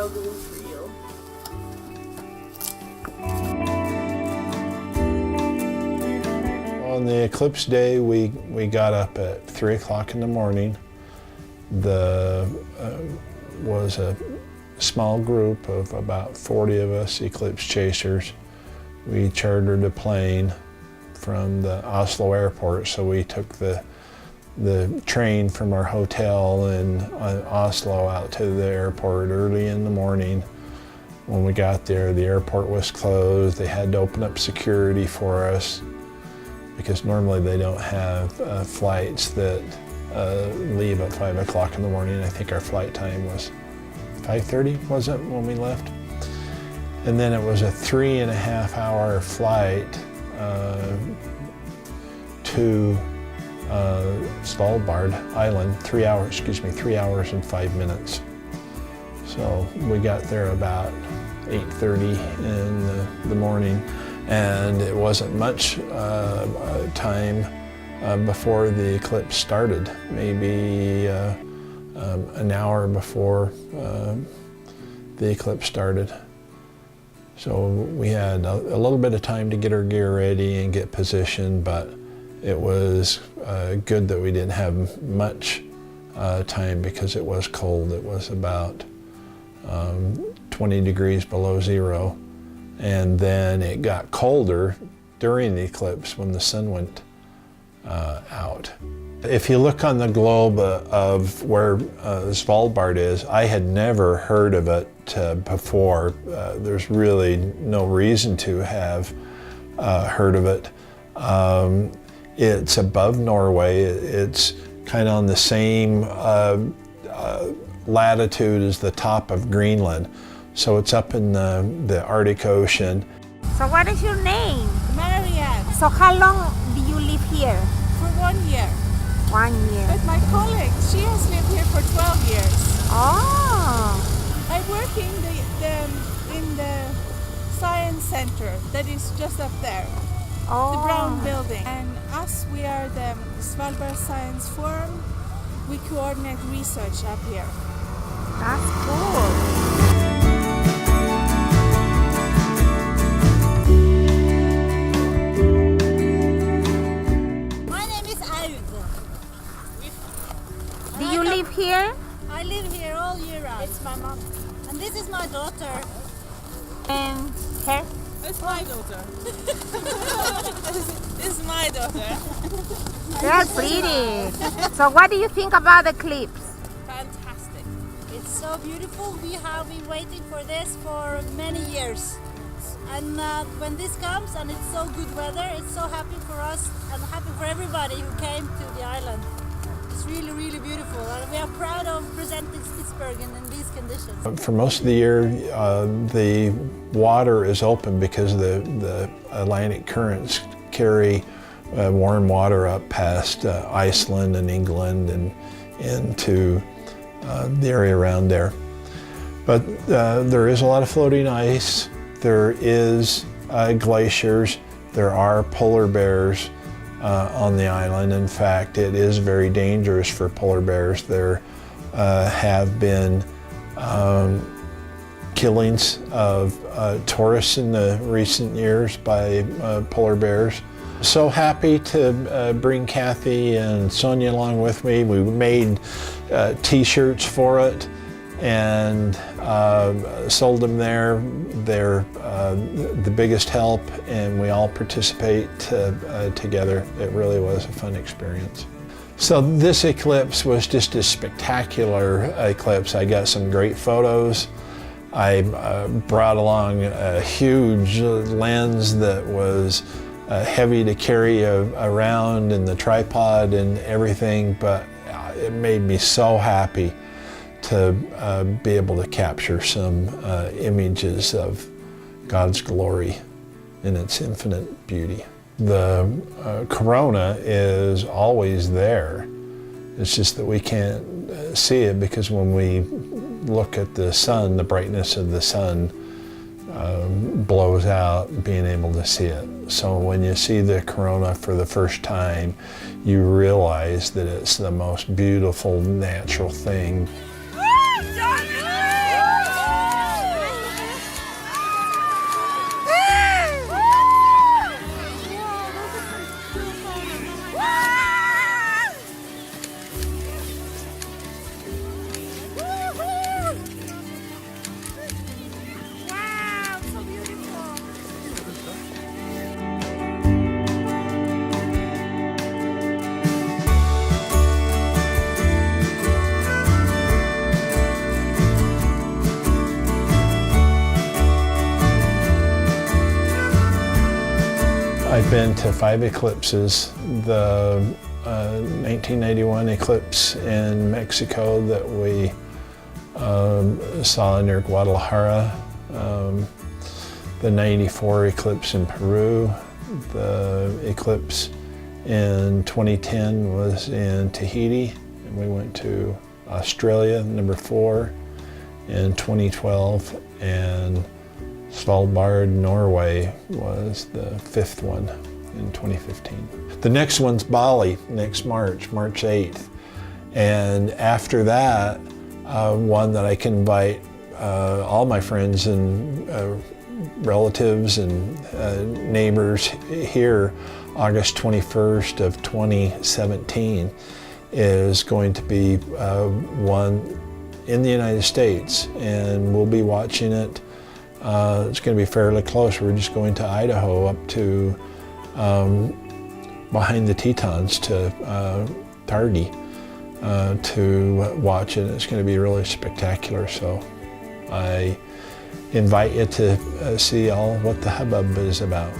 struggle for you? On the eclipse day, we got up at 3 o'clock in the morning. Was a small group of about 40 of us eclipse chasers. We chartered a plane from the Oslo airport, so we took the train from our hotel in Oslo out to the airport early in the morning. When we got there, the airport was closed. They had to open up security for us because normally they don't have flights that leave at 5 o'clock in the morning. I think our flight time was 5:30, was it, when we left? And then it was a 3.5-hour flight to Svalbard Island, 3 hours and 5 minutes. So we got there about 8:30 in the morning, and it wasn't much time before the eclipse started, maybe an hour before the eclipse started. So we had a little bit of time to get our gear ready and get positioned, but it was good that we didn't have much time because it was cold. It was about 20 degrees below zero, and then it got colder during the eclipse when the sun went out. If you look on the globe of where Svalbard is, I had never heard of it before. There's really no reason to have heard of it. It's above Norway. It's kind of on the same latitude as the top of Greenland. So it's up in the Arctic Ocean. So what is your name? Marianne. So how long do you live here? For 1 year. 1 year. But my colleague, she has lived here for 12 years. Oh. I work in the science center that is just up there, the brown building. And us, we are the Svalbard Science Forum. We coordinate research up here. That's cool. Do you live here? I live here all year round. It's my mom. And this is my daughter. And her? It's my daughter. It's my daughter. They're pretty. So what do you think about the eclipse? Fantastic. It's so beautiful. We have been waiting for this for many years. And when this comes and it's so good weather, it's so happy for us and happy for everybody who came to the island. It's really, really beautiful, and we are proud of presenting Spitsbergen in these conditions. For most of the year, the water is open because the Atlantic currents carry warm water up past Iceland and England and into the area around there. But there is a lot of floating ice, there is glaciers, there are polar bears on the island. In fact, it is very dangerous for polar bears. There have been killings of tourists in the recent years by polar bears. So happy to bring Kathy and Sonia along with me. We made t-shirts for it and sold them there. They're the biggest help, and we all participate together. It really was a fun experience. So this eclipse was just a spectacular eclipse. I got some great photos. I brought along a huge lens that was heavy to carry around, and the tripod and everything, but it made me so happy to be able to capture some images of God's glory in its infinite beauty. The corona is always there. It's just that we can't see it because when we look at the sun, the brightness of the sun blows out being able to see it. So when you see the corona for the first time, you realize that it's the most beautiful natural thing. I've been to 5 eclipses. The 1991 eclipse in Mexico that we saw near Guadalajara, the 94 eclipse in Peru, the eclipse in 2010 was in Tahiti, and we went to Australia, number 4, in 2012, and Svalbard, Norway was the 5th one in 2015. The next one's Bali, next March 8th. And after that, one that I can invite all my friends and relatives and neighbors here, August 21st of 2017, is going to be one in the United States, and we'll be watching it. It's going to be fairly close. We're just going to Idaho up to behind the Tetons to Targhee to watch it. It's going to be really spectacular, so I invite you to see all what the hubbub is about.